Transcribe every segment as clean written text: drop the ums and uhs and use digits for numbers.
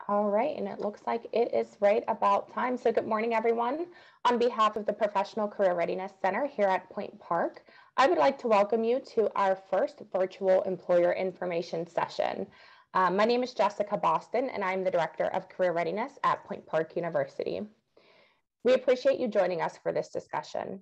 All right, and it looks like it is right about time. So good morning, everyone. On behalf of the Professional Career Readiness Center here at Point Park, I would like to welcome you to our first virtual employer information session. My name is Jessica Boston, and I'm the Director of Career Readiness at Point Park University. We appreciate you joining us for this discussion.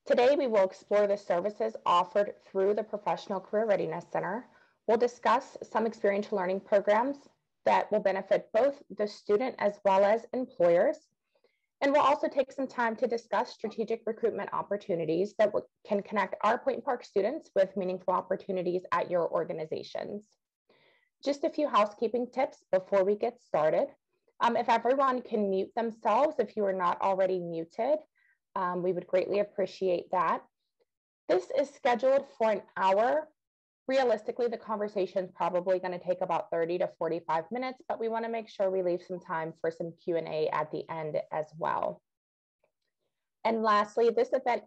Today, we will explore the services offered through the Professional Career Readiness Center. We'll discuss some experiential learning programs that will benefit both the student as well as employers. And we'll also take some time to discuss strategic recruitment opportunities that can connect our Point Park students with meaningful opportunities at your organizations. Just a few housekeeping tips before we get started. If everyone can mute themselves, if you are not already muted, we would greatly appreciate that. This is scheduled for an hour. Realistically, the conversation is probably going to take about 30 to 45 minutes, but we want to make sure we leave some time for some Q&A at the end as well. And lastly, this event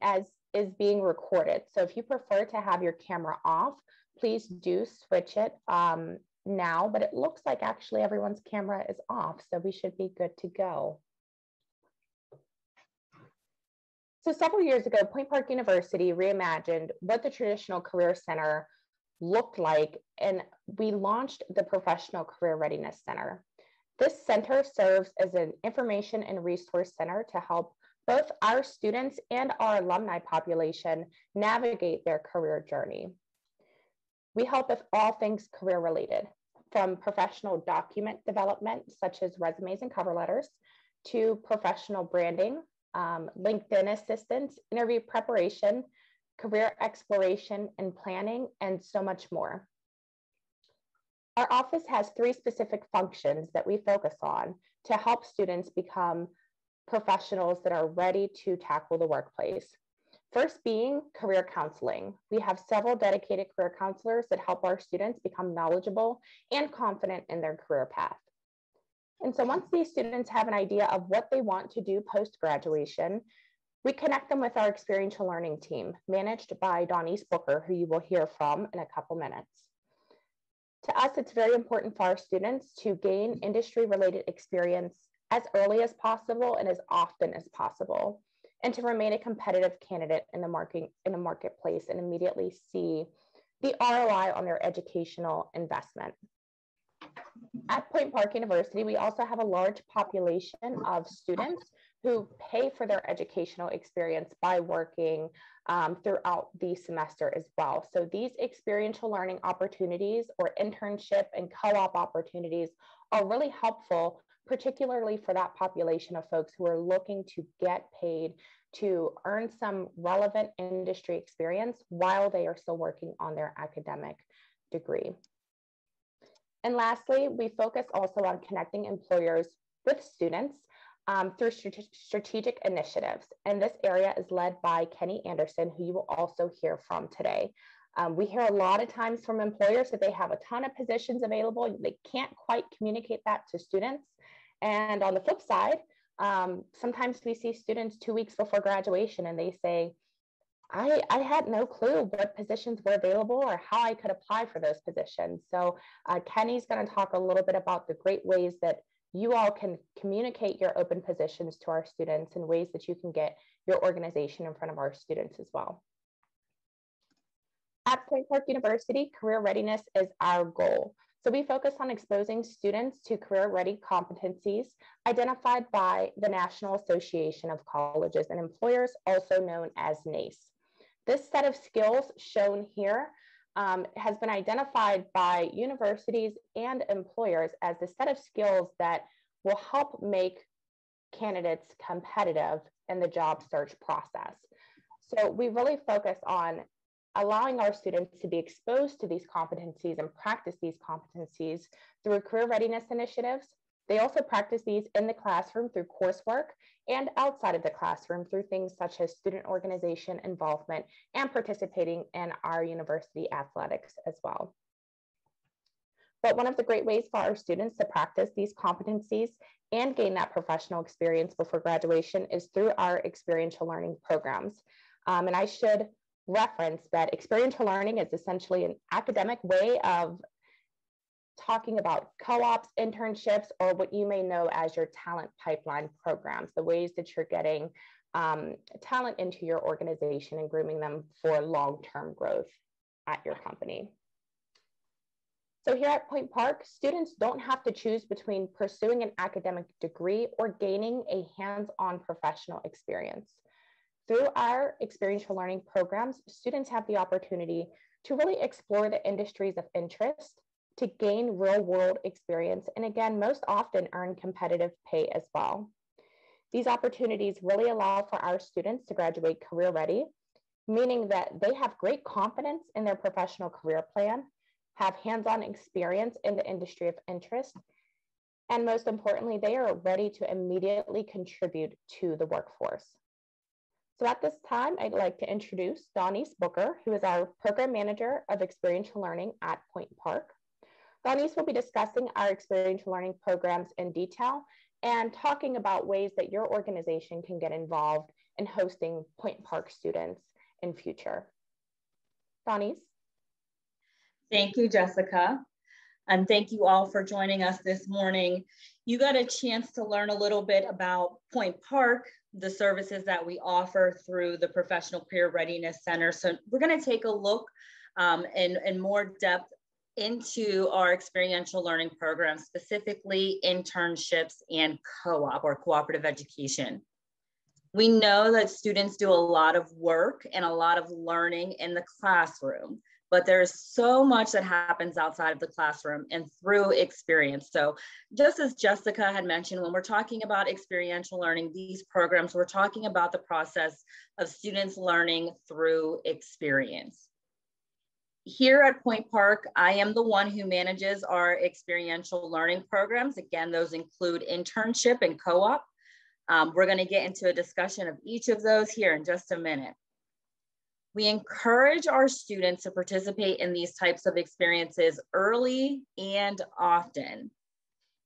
is being recorded. So if you prefer to have your camera off, please do switch it now, but it looks like actually everyone's camera is off, so we should be good to go. So several years ago, Point Park University reimagined what the traditional career center looked like, and we launched the Professional Career Readiness Center. This center serves as an information and resource center to help both our students and our alumni population navigate their career journey. We help with all things career related, from professional document development, such as resumes and cover letters, to professional branding, LinkedIn assistance, interview preparation, career exploration and planning, and so much more. Our office has three specific functions that we focus on to help students become professionals that are ready to tackle the workplace. First being career counseling. We have several dedicated career counselors that help our students become knowledgeable and confident in their career path. And so once these students have an idea of what they want to do post-graduation, we connect them with our experiential learning team, managed by Donnice Booker, who you will hear from in a couple minutes. To us, it's very important for our students to gain industry-related experience as early as possible and as often as possible, and to remain a competitive candidate in the marketplace and immediately see the ROI on their educational investment. At Point Park University, we also have a large population of students who pay for their educational experience by working throughout the semester as well. So these experiential learning opportunities or internship and co-op opportunities are really helpful, particularly for that population of folks who are looking to get paid to earn some relevant industry experience while they are still working on their academic degree. And lastly, we focus also on connecting employers with students through strategic initiatives. And this area is led by Kenny Anderson, who you will also hear from today. We hear a lot of times from employers that they have a ton of positions available. They can't quite communicate that to students. And on the flip side, sometimes we see students 2 weeks before graduation and they say, I had no clue what positions were available or how I could apply for those positions. So Kenny's going to talk a little bit about the great ways that you all can communicate your open positions to our students and ways that you can get your organization in front of our students as well. At Point Park University, career readiness is our goal. So we focus on exposing students to career-ready competencies identified by the National Association of Colleges and Employers, also known as NACE. This set of skills shown here has been identified by universities and employers as the set of skills that will help make candidates competitive in the job search process. So we really focus on allowing our students to be exposed to these competencies and practice these competencies through career readiness initiatives. They also practice these in the classroom through coursework and outside of the classroom through things such as student organization involvement and participating in our university athletics as well. But one of the great ways for our students to practice these competencies and gain that professional experience before graduation is through our experiential learning programs. And I should reference that experiential learning is essentially an academic way of talking about co-ops, internships, or what you may know as your talent pipeline programs, the ways that you're getting talent into your organization and grooming them for long-term growth at your company. So here at Point Park, students don't have to choose between pursuing an academic degree or gaining a hands-on professional experience. Through our experiential learning programs, students have the opportunity to really explore the industries of interest, to gain real-world experience, and again, most often earn competitive pay as well. These opportunities really allow for our students to graduate career ready, meaning that they have great confidence in their professional career plan, have hands-on experience in the industry of interest, and most importantly, they are ready to immediately contribute to the workforce. So at this time, I'd like to introduce Donnice Booker, who is our Program Manager of Experiential Learning at Point Park. Donnice will be discussing our experiential learning programs in detail and talking about ways that your organization can get involved in hosting Point Park students in future. Donnice. Thank you, Jessica. And thank you all for joining us this morning. You got a chance to learn a little bit about Point Park, the services that we offer through the Professional Career Readiness Center. So we're going to take a look in more depth into our experiential learning programs, specifically internships and co-op or cooperative education. We know that students do a lot of work and a lot of learning in the classroom, but there's so much that happens outside of the classroom and through experience. So just as Jessica had mentioned, when we're talking about experiential learning, these programs, we're talking about the process of students learning through experience. Here at Point Park, I am the one who manages our experiential learning programs. Again, those include internship and co-op. We're going to get into a discussion of each of those here in just a minute. We encourage our students to participate in these types of experiences early and often.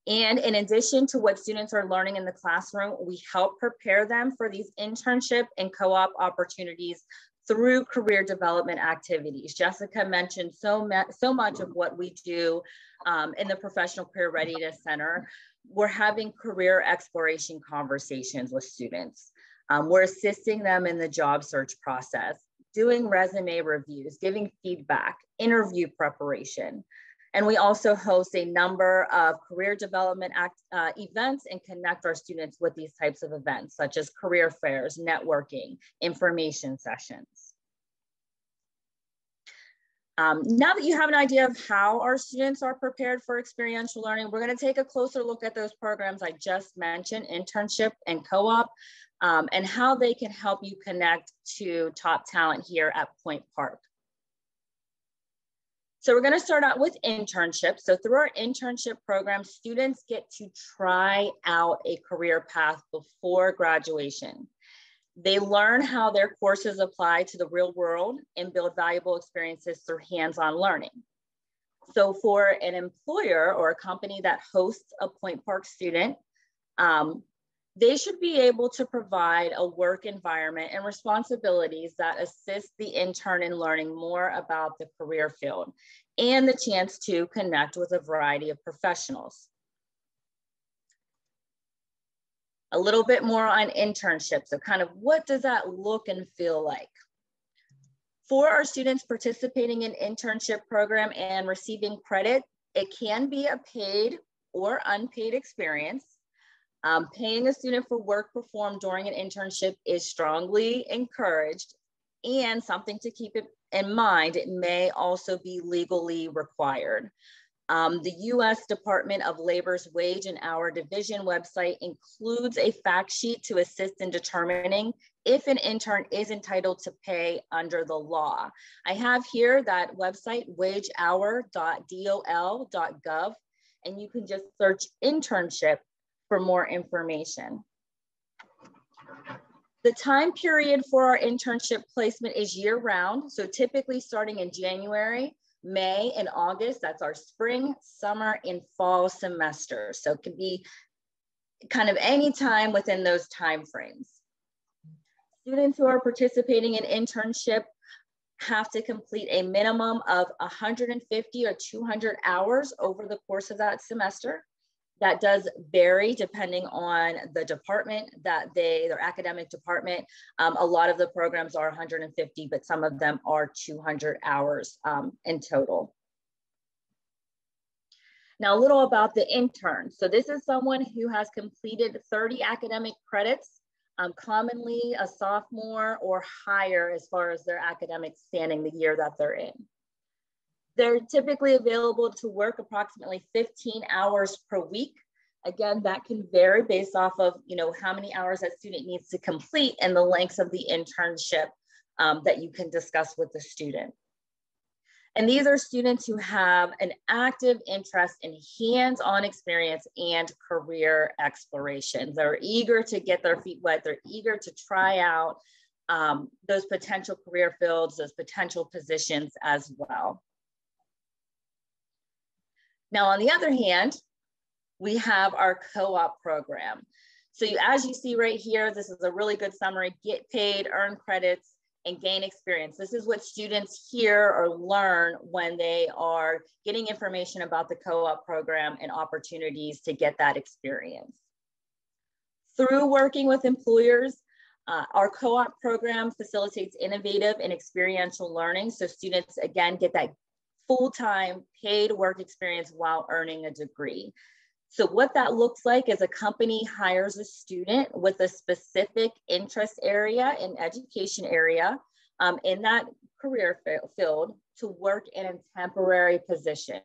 And in addition to what students are learning in the classroom, we help prepare them for these internship and co-op opportunities through career development activities. Jessica mentioned so much of what we do in the Professional Career Readiness Center. We're having career exploration conversations with students. We're assisting them in the job search process, doing resume reviews, giving feedback, interview preparation. And we also host a number of career development events and connect our students with these types of events, such as career fairs, networking, information sessions. Now that you have an idea of how our students are prepared for experiential learning, we're going to take a closer look at those programs I just mentioned, internship and co-op, and how they can help you connect to top talent here at Point Park. So we're going to start out with internships. So through our internship program, students get to try out a career path before graduation. They learn how their courses apply to the real world and build valuable experiences through hands-on learning. So for an employer or a company that hosts a Point Park student, they should be able to provide a work environment and responsibilities that assist the intern in learning more about the career field and the chance to connect with a variety of professionals. A little bit more on internships. So kind of what does that look and feel like? For our students participating in internship program and receiving credit, it can be a paid or unpaid experience. Paying a student for work performed during an internship is strongly encouraged, and something to keep in mind, it may also be legally required. The U.S. Department of Labor's Wage and Hour Division website includes a fact sheet to assist in determining if an intern is entitled to pay under the law. I have here that website, wagehour.dol.gov, and you can just search internship for more information. The time period for our internship placement is year-round, so typically starting in January, May, and August. That's our spring, summer, and fall semesters. So it can be kind of any time within those time frames. Students who are participating in internship have to complete a minimum of 150 or 200 hours over the course of that semester. That does vary depending on the department their academic department. A lot of the programs are 150, but some of them are 200 hours in total. Now, a little about the intern. So this is someone who has completed 30 academic credits, commonly a sophomore or higher as far as their academic standing the year that they're in. They're typically available to work approximately 15 hours per week. Again, that can vary based off of how many hours that student needs to complete and the lengths of the internship that you can discuss with the student. And these are students who have an active interest in hands-on experience and career exploration. They're eager to get their feet wet. They're eager to try out those potential career fields, those potential positions as well. Now, on the other hand, we have our co-op program. So as you see right here, this is a really good summary: get paid, earn credits, and gain experience. This is what students hear or learn when they are getting information about the co-op program and opportunities to get that experience. Through working with employers, our co-op program facilitates innovative and experiential learning. So students, again, get that full-time paid work experience while earning a degree. So what that looks like is a company hires a student with a specific interest area and education area in that career field to work in a temporary position.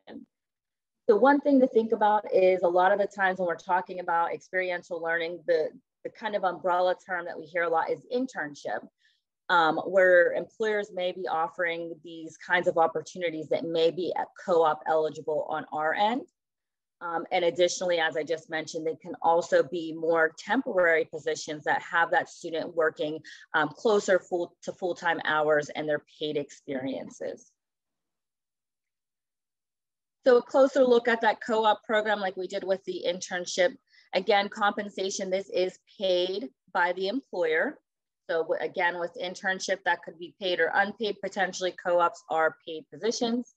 So one thing to think about is a lot of the times when we're talking about experiential learning, the kind of umbrella term that we hear a lot is internship, where employers may be offering these kinds of opportunities that may be co-op eligible on our end. And additionally, as I just mentioned, they can also be more temporary positions that have that student working closer to full-time hours and their paid experiences. So a closer look at that co-op program like we did with the internship. Again, compensation, this is paid by the employer. So again, with internship, that could be paid or unpaid. Potentially co-ops are paid positions.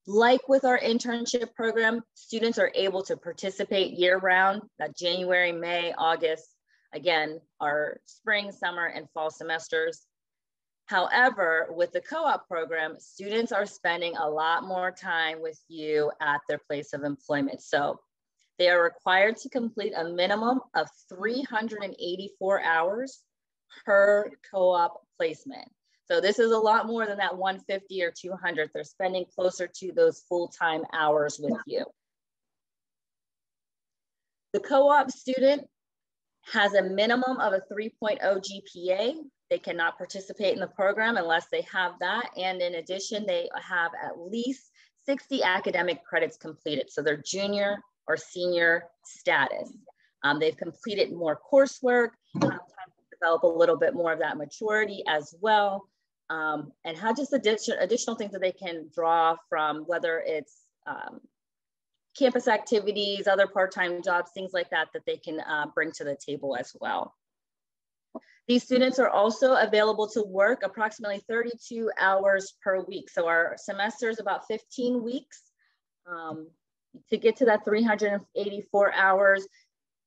Like with our internship program, students are able to participate year-round, that January, May, August, again, our spring, summer, and fall semesters. However, with the co-op program, students are spending a lot more time with you at their place of employment. So they are required to complete a minimum of 384 hours per co-op placement. So this is a lot more than that 150 or 200. They're spending closer to those full-time hours with you. The co-op student has a minimum of a 3.0 GPA. They cannot participate in the program unless they have that. And in addition, they have at least 60 academic credits completed. So they're junior or senior status. They've completed more coursework, have time to develop a little bit more of that maturity as well. And have just additional things that they can draw from, whether it's campus activities, other part-time jobs, things like that, that they can bring to the table as well. These students are also available to work approximately 32 hours per week. So our semester is about 15 weeks. To get to that 384 hours,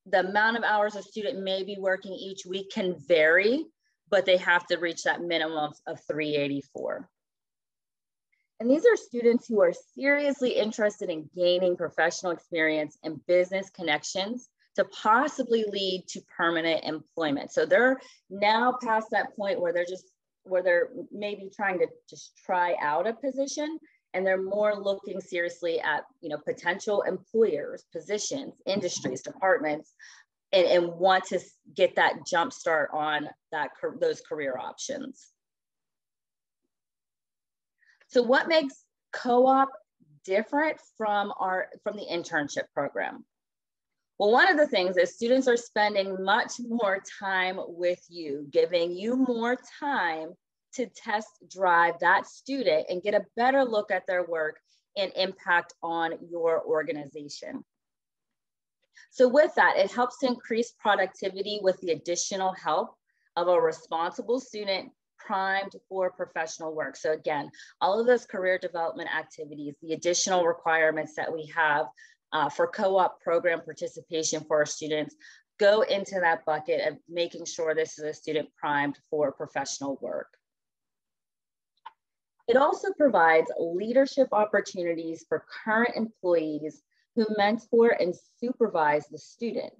the amount of hours a student may be working each week can vary, but they have to reach that minimum of 384. And these are students who are seriously interested in gaining professional experience and business connections to possibly lead to permanent employment. So they're now past that point where they're maybe trying to just try out a position, and they're more looking seriously at potential employers, positions, industries, departments, and want to get that jump start on those career options. So what makes co-op different from the internship program? Well, one of the things is students are spending much more time with you, giving you more time to test drive that student and get a better look at their work and impact on your organization. So with that, it helps to increase productivity with the additional help of a responsible student primed for professional work. So again, all of those career development activities, the additional requirements that we have for co-op program participation for our students go into that bucket of making sure this is a student primed for professional work. It also provides leadership opportunities for current employees who mentor and supervise the student.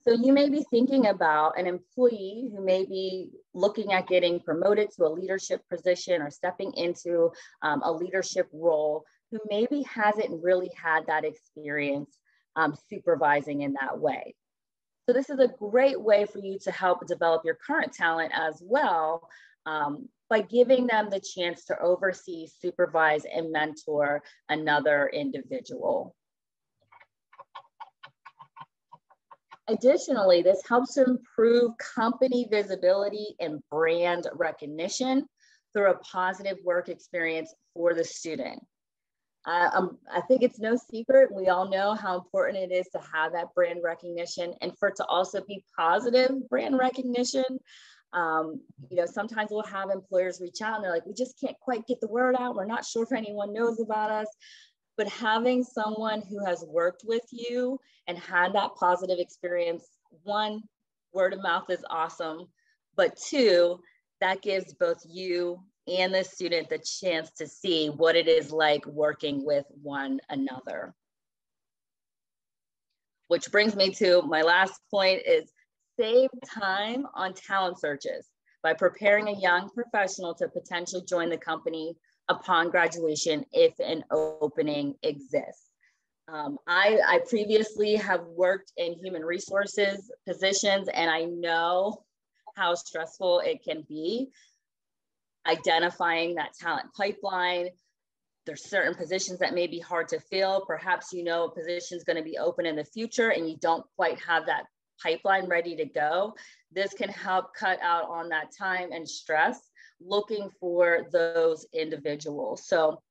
So you may be thinking about an employee who may be looking at getting promoted to a leadership position or stepping into a leadership role, who maybe hasn't really had that experience supervising in that way. So this is a great way for you to help develop your current talent as well, by giving them the chance to oversee, supervise, and mentor another individual. Additionally, this helps to improve company visibility and brand recognition through a positive work experience for the student. I think it's no secret, we all know how important it is to have that brand recognition, and for it to also be positive brand recognition. Sometimes we'll have employers reach out and they're like, we just can't quite get the word out. We're not sure if anyone knows about us. But having someone who has worked with you and had that positive experience, one, word of mouth is awesome, but two, that gives both you and the student the chance to see what it is like working with one another. Which brings me to my last point, is save time on talent searches by preparing a young professional to potentially join the company upon graduation if an opening exists. I previously have worked in human resources positions, and I know how stressful it can be identifying that talent pipeline. There's certain positions that may be hard to fill. Perhaps you know a position is going to be open in the future and you don't quite have that pipeline ready to go. This can help cut out on that time and stress looking for those individuals. So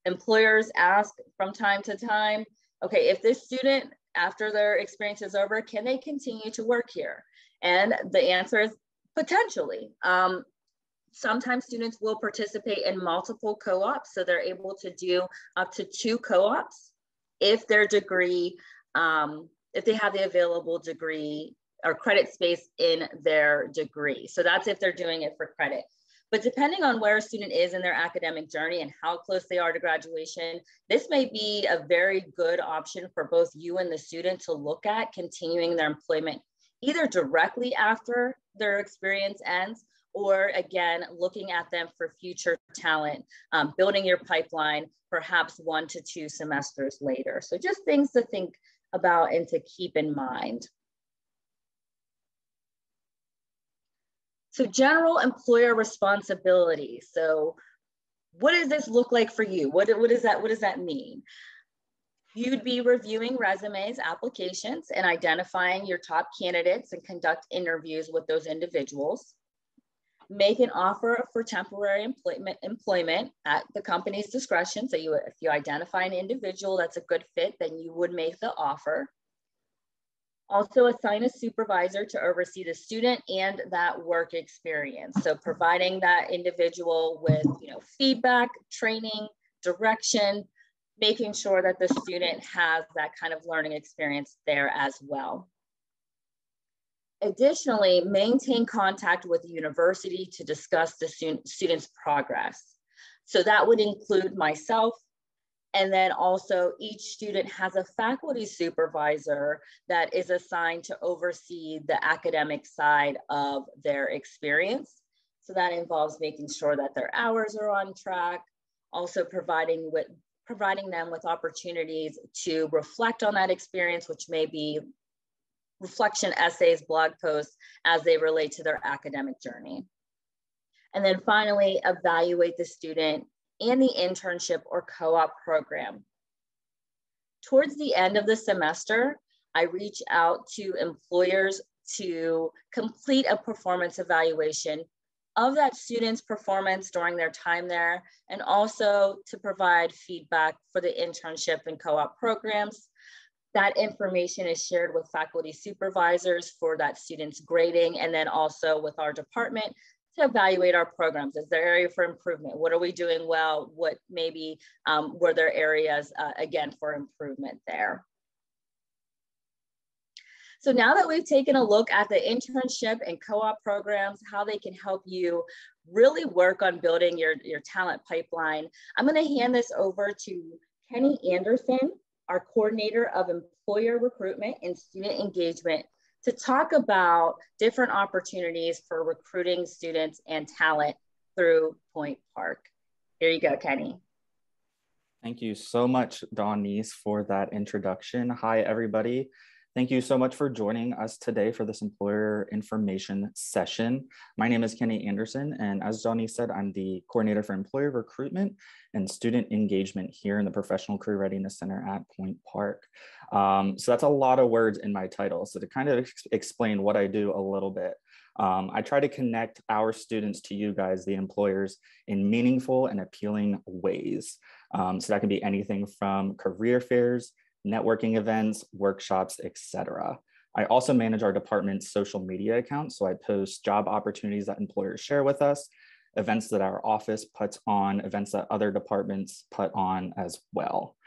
employers ask from time to time, okay, if this student, after their experience is over, can they continue to work here? And the answer is potentially. Sometimes students will participate in multiple co-ops, so they're able to do up to 2 co-ops if their degree, if they have the available degree or credit space in their degree. So that's if they're doing it for credit. But depending on where a student is in their academic journey and how close they are to graduation, this may be a very good option for both you and the student to look at continuing their employment, either directly after their experience ends, or again, looking at them for future talent, building your pipeline, perhaps 1 to 2 semesters later. So just things to think about and to keep in mind. So general employer responsibility. So what does this look like for you? What does that mean? You'd be reviewing resumes, applications, and identifying your top candidates and conduct interviews with those individuals. Make an offer for temporary employment at the company's discretion. So if you identify an individual that's a good fit, then you would make the offer. Also assign a supervisor to oversee the student and that work experience. So providing that individual with feedback, training, direction, making sure that the student has that kind of learning experience there as well. Additionally, maintain contact with the university to discuss the student's progress. So that would include myself, and then also each student has a faculty supervisor that is assigned to oversee the academic side of their experience. So that involves making sure that their hours are on track, also providing them with opportunities to reflect on that experience, which may be reflection essays, blog posts as they relate to their academic journey. And then finally, evaluate the student and the internship or co-op program. Towards the end of the semester, I reach out to employers to complete a performance evaluation of that student's performance during their time there, and also to provide feedback for the internship and co-op programs. That information is shared with faculty supervisors for that student's grading, and then also with our department to evaluate our programs. Is there area for improvement? What are we doing well? What maybe were there areas, again, for improvement there? So now that we've taken a look at the internship and co-op programs, how they can help you really work on building your talent pipeline, I'm going to hand this over to Kenny Anderson, our coordinator of employer recruitment and student engagement, to talk about different opportunities for recruiting students and talent through Point Park. Here you go, Kenny. Thank you so much, Dawnese, for that introduction. Hi, everybody. Thank you so much for joining us today for this employer information session. My name is Kenny Anderson, and as Dawnese said, I'm the coordinator for employer recruitment and student engagement here in the Professional Career Readiness Center at Point Park. So that's a lot of words in my title. So to kind of explain what I do a little bit, I try to connect our students to you guys, the employers, in meaningful and appealing ways. So that can be anything from career fairs, networking events, workshops, etc. I also manage our department's social media account. So I post job opportunities that employers share with us, events that our office puts on, events that other departments put on as well.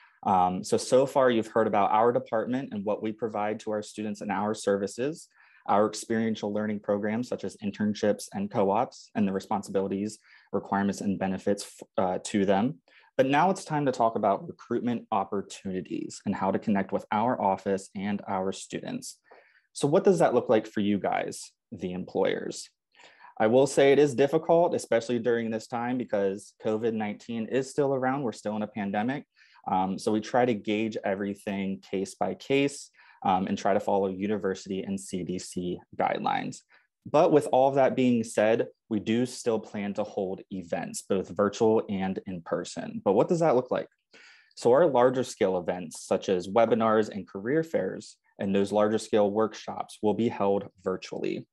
So far you've heard about our department and what we provide to our students and our services, our experiential learning programs such as internships and co-ops, and the responsibilities, requirements, and benefits to them. But now it's time to talk about recruitment opportunities and how to connect with our office and our students. So what does that look like for you guys, the employers? I will say it is difficult, especially during this time, because COVID-19 is still around. We're still in a pandemic. So we try to gauge everything case by case and try to follow university and CDC guidelines. But with all of that being said, we do still plan to hold events, both virtual and in person. But what does that look like? So our larger scale events, such as webinars and career fairs, and those larger scale workshops will be held virtually.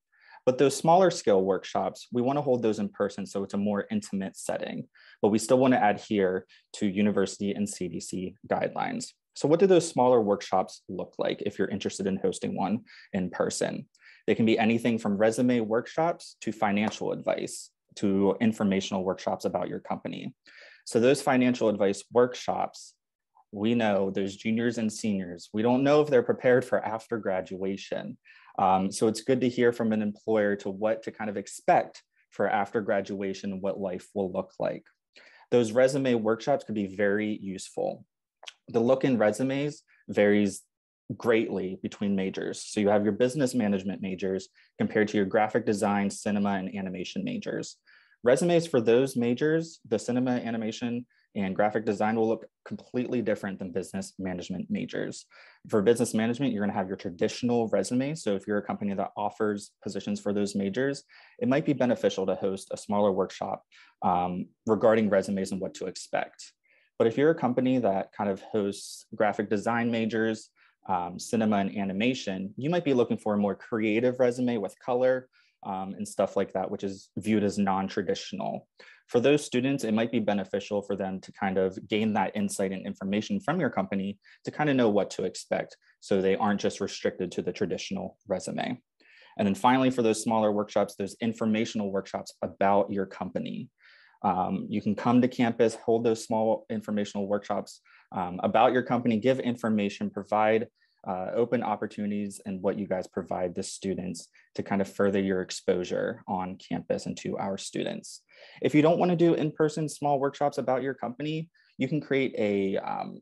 But those smaller scale workshops, we want to hold those in person so it's a more intimate setting, but we still want to adhere to university and CDC guidelines. So what do those smaller workshops look like if you're interested in hosting one in person? They can be anything from resume workshops to financial advice to informational workshops about your company. So those financial advice workshops, we know there's juniors and seniors. We don't know if they're prepared for after graduation. So it's good to hear from an employer to what to kind of expect for after graduation and what life will look like. Those resume workshops could be very useful. The look in resumes varies greatly between majors. So you have your business management majors compared to your graphic design, cinema, and animation majors. Resumes for those majors, the cinema, animation, and graphic design will look completely different than business management majors. For business management, you're going to have your traditional resume. So if you're a company that offers positions for those majors, it might be beneficial to host a smaller workshop regarding resumes and what to expect. But if you're a company that kind of hosts graphic design majors, cinema and animation, you might be looking for a more creative resume with color and stuff like that, which is viewed as non-traditional. For those students, it might be beneficial for them to kind of gain that insight and information from your company to kind of know what to expect, so they aren't just restricted to the traditional resume. And then finally, for those smaller workshops, those informational workshops about your company. You can come to campus, hold those small informational workshops about your company, give information, provide open opportunities and what you guys provide the students to kind of further your exposure on campus and to our students. If you don't want to do in-person small workshops about your company, you can create a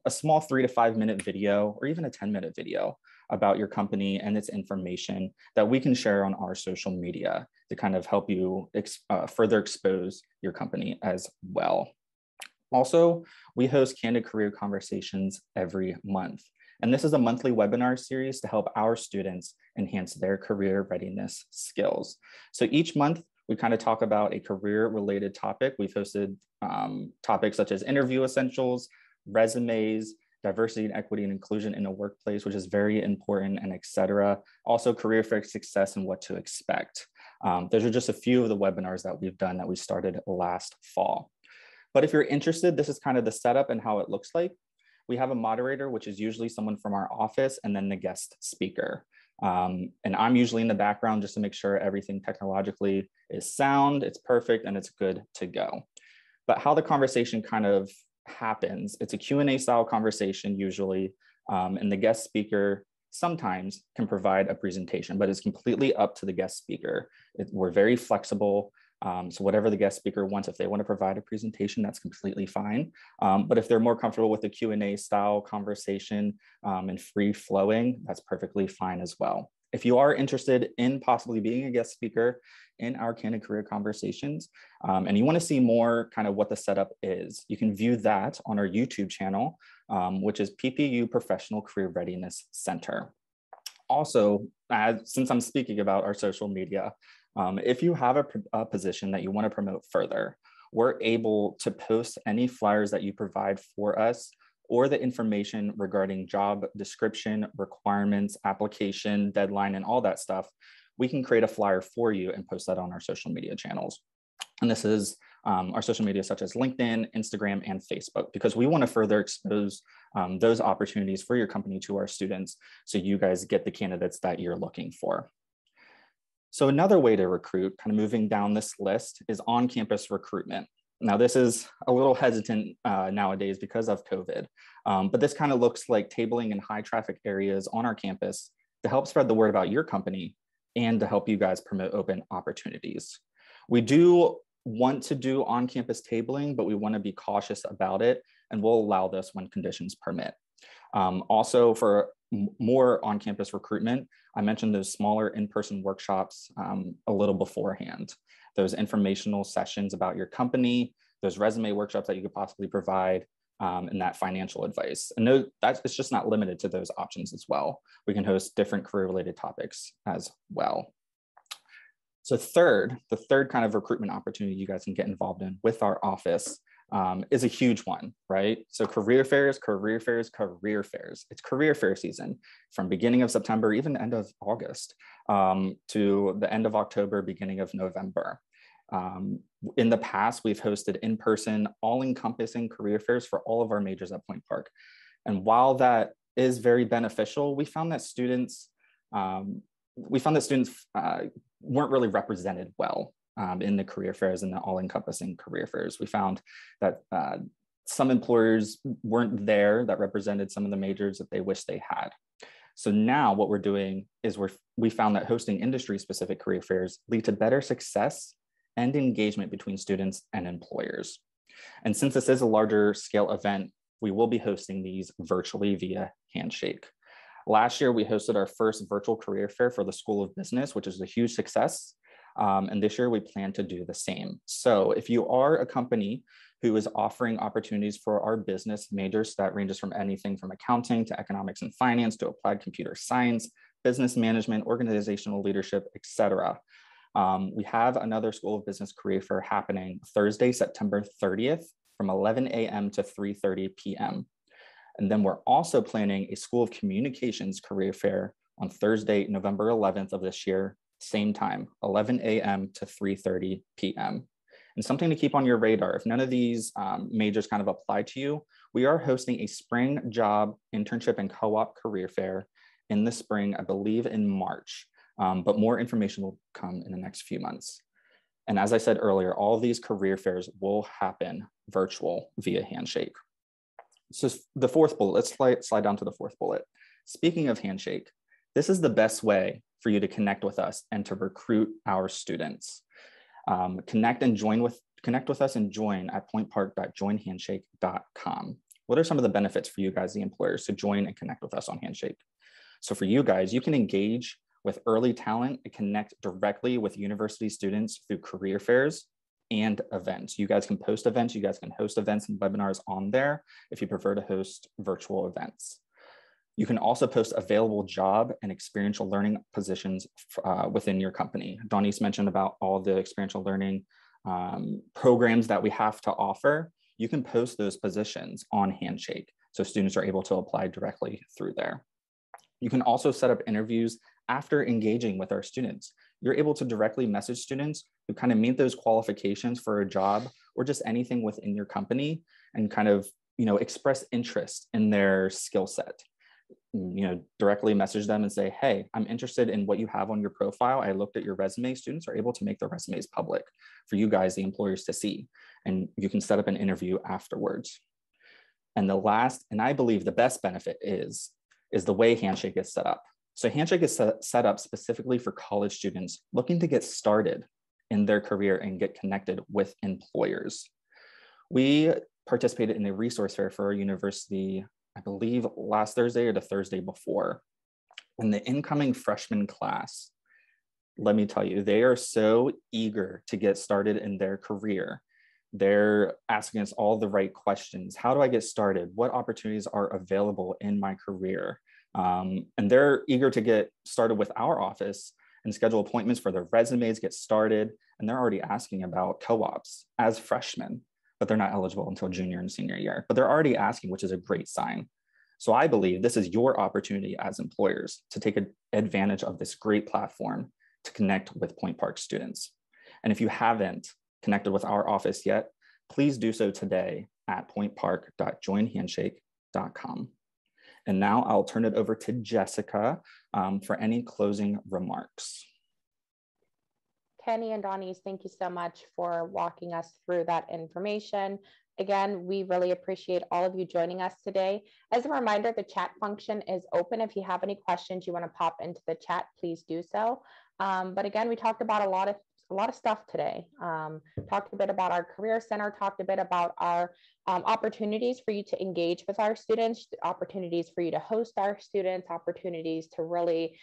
small 3 to 5 minute video or even a 10-minute video about your company and its information that we can share on our social media to kind of help you further expose your company as well. Also, we host candid career conversations every month. And this is a monthly webinar series to help our students enhance their career readiness skills. So each month, we kind of talk about a career-related topic. We've hosted topics such as interview essentials, resumes, diversity and equity and inclusion in a workplace, which is very important, and et cetera. Also career fair success and what to expect. Those are just a few of the webinars that we've done that we started last fall. But if you're interested, this is kind of the setup and how it looks like. We have a moderator, which is usually someone from our office, and then the guest speaker. And I'm usually in the background just to make sure everything technologically is sound, it's perfect, and it's good to go. But how the conversation kind of happens, it's a Q&A style conversation usually, and the guest speaker sometimes can provide a presentation, but it's completely up to the guest speaker. We're very flexible. So whatever the guest speaker wants, if they want to provide a presentation, that's completely fine. But if they're more comfortable with the Q&A style conversation and free flowing, that's perfectly fine as well. If you are interested in possibly being a guest speaker in our Candid Career Conversations, and you want to see more kind of what the setup is, you can view that on our YouTube channel, which is PPU Professional Career Readiness Center. Also, since I'm speaking about our social media, if you have a position that you want to promote further, we're able to post any flyers that you provide for us or the information regarding job description, requirements, application, deadline, and all that stuff. We can create a flyer for you and post that on our social media channels. And this is our social media such as LinkedIn, Instagram, and Facebook, because we want to further expose those opportunities for your company to our students so you guys get the candidates that you're looking for. So another way to recruit, kind of moving down this list, is on-campus recruitment. Now, this is a little hesitant nowadays because of COVID, but this kind of looks like tabling in high traffic areas on our campus to help spread the word about your company and to help you guys promote open opportunities. We do want to do on-campus tabling, but we want to be cautious about it, and we'll allow this when conditions permit. Also, for more on-campus recruitment, I mentioned those smaller in-person workshops a little beforehand. Those informational sessions about your company, those resume workshops that you could possibly provide, and that financial advice. And it's just not limited to those options as well. We can host different career-related topics as well. So the third kind of recruitment opportunity you guys can get involved in with our office is a huge one, right? So career fairs. It's career fair season from beginning of September, even end of August, to the end of October, beginning of November. In the past, we've hosted in-person, all-encompassing career fairs for all of our majors at Point Park. And while that is very beneficial, we found that students weren't really represented well in the career fairs and the all-encompassing career fairs. We found that some employers weren't there that represented some of the majors that they wish they had. So now what we're doing is we found that hosting industry-specific career fairs lead to better success and engagement between students and employers. And since this is a larger scale event, we will be hosting these virtually via Handshake. Last year, we hosted our first virtual career fair for the School of Business, which is a huge success. And this year we plan to do the same. So if you are a company who is offering opportunities for our business majors, that ranges from anything from accounting to economics and finance to applied computer science, business management, organizational leadership, etc. We have another School of Business career fair happening Thursday, September 30th from 11 a.m. to 3:30 p.m. And then we're also planning a School of Communications career fair on Thursday, November 11th of this year, same time, 11 a.m. to 3:30 p.m. And something to keep on your radar, if none of these majors kind of apply to you, we are hosting a spring job, internship, and co-op career fair in the spring, I believe in March, but more information will come in the next few months. And as I said earlier, all of these career fairs will happen virtual via Handshake. So the fourth bullet, let's slide down to the fourth bullet. Speaking of Handshake, this is the best way for you to connect with us and to recruit our students. Connect with us and join at pointpark.joinhandshake.com. What are some of the benefits for you guys, the employers, to join and connect with us on Handshake? So for you guys, you can engage with early talent and connect directly with university students through career fairs and events. You guys can post events, you guys can host events and webinars on there if you prefer to host virtual events. You can also post available job and experiential learning positions within your company. Donnie's mentioned about all the experiential learning programs that we have to offer. You can post those positions on Handshake so students are able to apply directly through there. You can also set up interviews after engaging with our students. You're able to directly message students who kind of meet those qualifications for a job or just anything within your company and kind of, express interest in their skill set. directly message them and say, hey, I'm interested in what you have on your profile. I looked at your resume. Students are able to make their resumes public for you guys, the employers, to see, and you can set up an interview afterwards. And the last, and I believe the best benefit is the way Handshake is set up. So Handshake is set up specifically for college students looking to get started in their career and get connected with employers. We participated in a resource fair for our university, I believe last Thursday or the Thursday before. And the incoming freshman class, let me tell you, they are so eager to get started in their career. They're asking us all the right questions. How do I get started? What opportunities are available in my career? And they're eager to get started with our office and schedule appointments for their resumes, get started. And they're already asking about co-ops as freshmen, but they're not eligible until junior and senior year. But they're already asking, which is a great sign. So I believe this is your opportunity as employers to take advantage of this great platform to connect with Point Park students. And if you haven't connected with our office yet, please do so today at pointpark.joinhandshake.com. And now I'll turn it over to Jessica for any closing remarks. Kenny and Donnie, thank you so much for walking us through that information. Again, we really appreciate all of you joining us today. As a reminder, the chat function is open. If you have any questions you want to pop into the chat, please do so. But again, we talked about a lot of stuff today. Talked a bit about our Career Center, talked a bit about our opportunities for you to engage with our students, opportunities for you to host our students, opportunities to really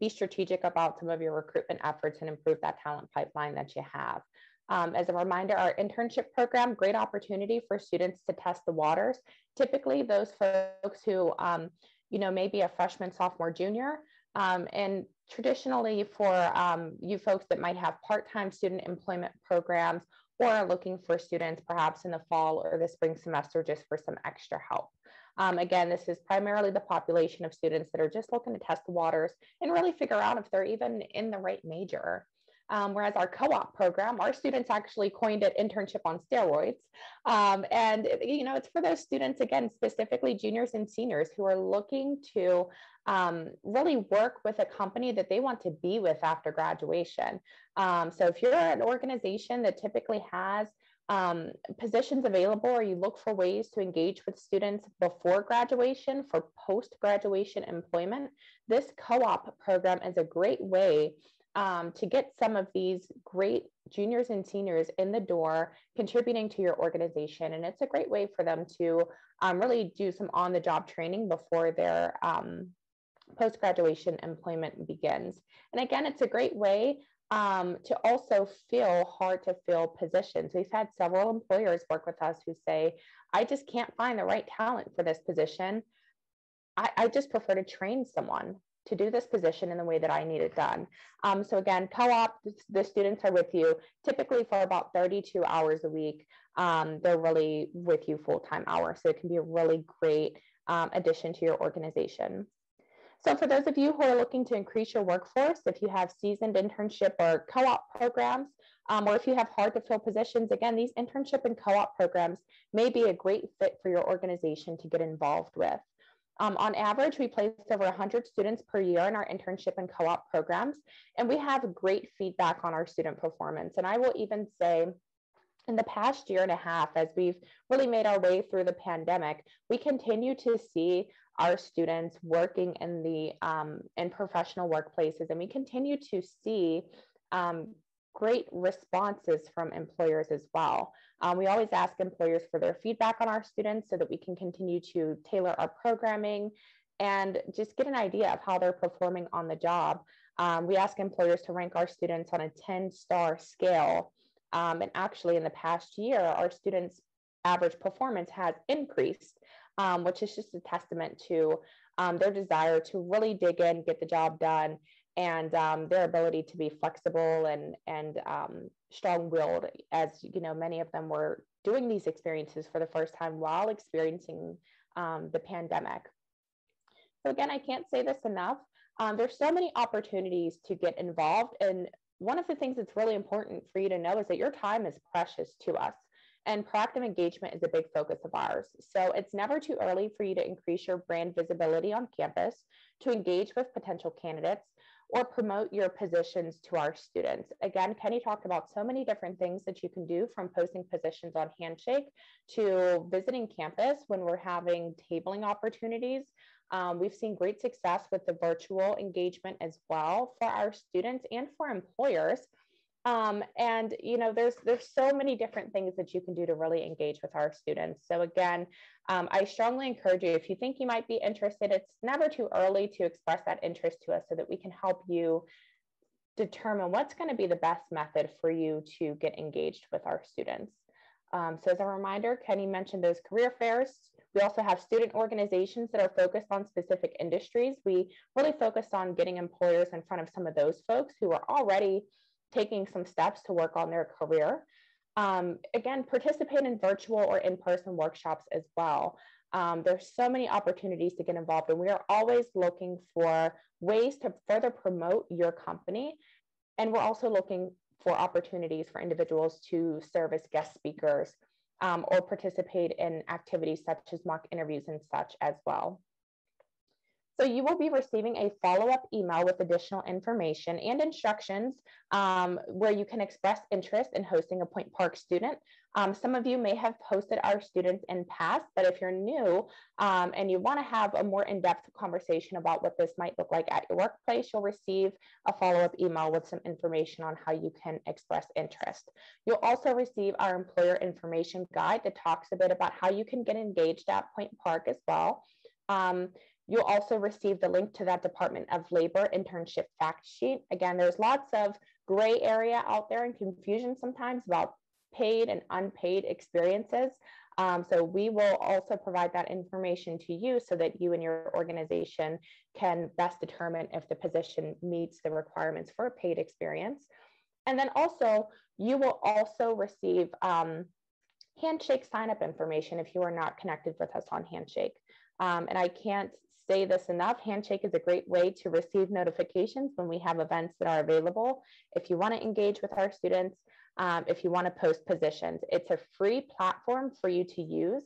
be strategic about some of your recruitment efforts and improve that talent pipeline that you have. As a reminder, our internship program, great opportunity for students to test the waters. Typically, those folks who, may be a freshman, sophomore, junior, and traditionally for you folks that might have part-time student employment programs or are looking for students perhaps in the fall or the spring semester just for some extra help. Again, this is primarily the population of students that are just looking to test the waters and really figure out if they're even in the right major. Whereas our co-op program, our students actually coined it internship on steroids. And it's for those students, again, specifically juniors and seniors who are looking to really work with a company that they want to be with after graduation. So if you're an organization that typically has positions available, or you look for ways to engage with students before graduation for post-graduation employment, this co-op program is a great way to get some of these great juniors and seniors in the door, contributing to your organization. And it's a great way for them to really do some on-the-job training before their post-graduation employment begins. And again, it's a great way to also fill hard-to-fill positions. We've had several employers work with us who say, I just can't find the right talent for this position. I just prefer to train someone to do this position in the way that I need it done. So again, co-op, the students are with you typically for about 32 hours a week. They're really with you full-time hours. So it can be a really great addition to your organization. So for those of you who are looking to increase your workforce, if you have seasoned internship or co-op programs, or if you have hard to fill positions, again, these internship and co-op programs may be a great fit for your organization to get involved with. On average, we place over 100 students per year in our internship and co-op programs, and we have great feedback on our student performance. And I will even say, in the past year and a half, as we've really made our way through the pandemic, we continue to see our students working in the in professional workplaces, and we continue to see great responses from employers as well. We always ask employers for their feedback on our students so that we can continue to tailor our programming and just get an idea of how they're performing on the job. We ask employers to rank our students on a 10-star scale. And actually in the past year, our students' average performance has increased, which is just a testament to their desire to really dig in, get the job done, and their ability to be flexible and strong-willed, as many of them were doing these experiences for the first time while experiencing the pandemic. So again, I can't say this enough. There's so many opportunities to get involved, and one of the things that's really important for you to know is that your time is precious to us. and proactive engagement is a big focus of ours. So it's never too early for you to increase your brand visibility on campus, to engage with potential candidates, or promote your positions to our students. Again, Kenny talked about so many different things that you can do, from posting positions on Handshake to visiting campus when we're having tabling opportunities. We've seen great success with the virtual engagement as well for our students and for employers. And there's so many different things that you can do to really engage with our students. So again, I strongly encourage you, if you think you might be interested, it's never too early to express that interest to us so that we can help you determine what's going to be the best method for you to get engaged with our students. So as a reminder, Kenny mentioned those career fairs. We also have student organizations that are focused on specific industries. We really focus on getting employers in front of some of those folks who are already taking some steps to work on their career. Again, participate in virtual or in-person workshops as well. There's so many opportunities to get involved, and we are always looking for ways to further promote your company. And we're also looking for opportunities for individuals to serve as guest speakers or participate in activities such as mock interviews and such as well. So you will be receiving a follow-up email with additional information and instructions where you can express interest in hosting a Point Park student. Some of you may have hosted our students in past, but if you're new and you want to have a more in-depth conversation about what this might look like at your workplace, you'll receive a follow-up email with some information on how you can express interest. You'll also receive our employer information guide that talks a bit about how you can get engaged at Point Park as well. You'll also receive the link to that Department of Labor internship fact sheet. Again, there's lots of gray area out there and confusion sometimes about paid and unpaid experiences. So we will also provide that information to you so that you and your organization can best determine if the position meets the requirements for a paid experience. And then also, you will also receive Handshake sign-up information if you are not connected with us on Handshake. And I can't say this enough, Handshake is a great way to receive notifications when we have events that are available. If you want to engage with our students, if you want to post positions, it's a free platform for you to use.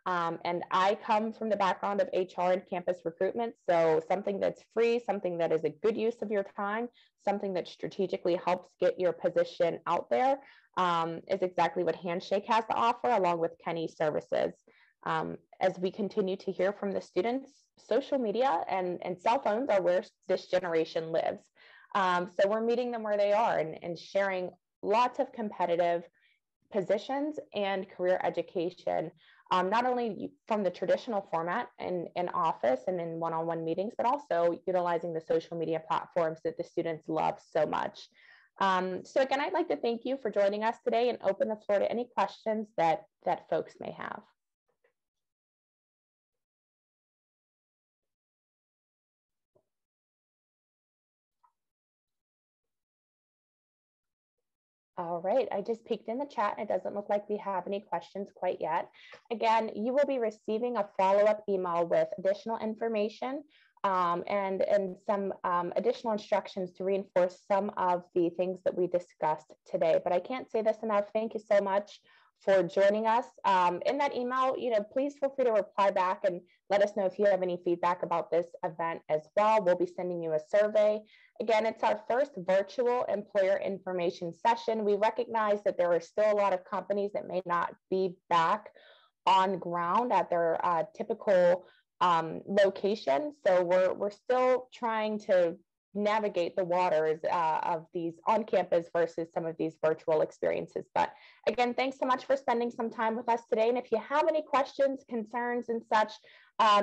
And I come from the background of HR and campus recruitment. So something that's free, something that is a good use of your time, something that strategically helps get your position out there is exactly what Handshake has to offer, along with Kenny's services. As we continue to hear from the students, social media and cell phones are where this generation lives. So we're meeting them where they are and sharing lots of competitive positions and career education, not only from the traditional format in office and in one-on-one meetings, but also utilizing the social media platforms that the students love so much. So again, I'd like to thank you for joining us today and open the floor to any questions that folks may have. All right, I just peeked in the chat. It doesn't look like we have any questions quite yet. Again, you will be receiving a follow-up email with additional information and some additional instructions to reinforce some of the things that we discussed today. But I can't say this enough. Thank you so much for joining us. In that email, please feel free to reply back and let us know if you have any feedback about this event as well. We'll be sending you a survey. Again, it's our first virtual employer information session. We recognize that there are still a lot of companies that may not be back on ground at their typical location. So we're still trying to navigate the waters of these on-campus versus some of these virtual experiences. But again, thanks so much for spending some time with us today. And if you have any questions, concerns, and such,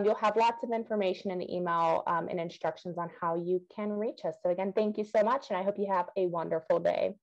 you'll have lots of information in the email and instructions on how you can reach us. So again, thank you so much, and I hope you have a wonderful day.